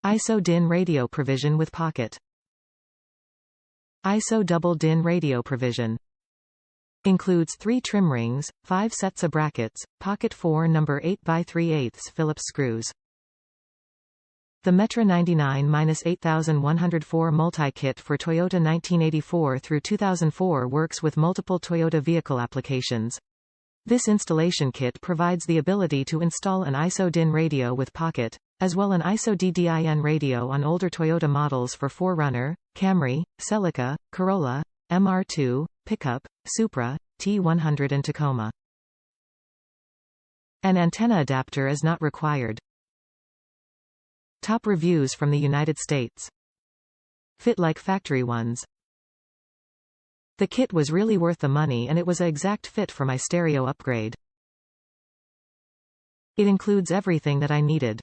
ISO DDIN radio provision with pocket. ISO double DDIN radio provision. Includes 3 trim rings, 5 sets of brackets, pocket 4 number 8x3/8 Phillips screws. The Metra 99-8104 multi-kit for Toyota 1984 through 2004 works with multiple Toyota vehicle applications. This installation kit provides the ability to install an ISO DDIN radio with pocket, as well an ISO DDIN radio on older Toyota models for 4Runner, Camry, Celica, Corolla, MR2, Pickup, Supra, T100 and Tacoma. An antenna adapter is not required. Top reviews from the United States. Fit like factory ones. The kit was really worth the money and it was an exact fit for my stereo upgrade. It includes everything that I needed.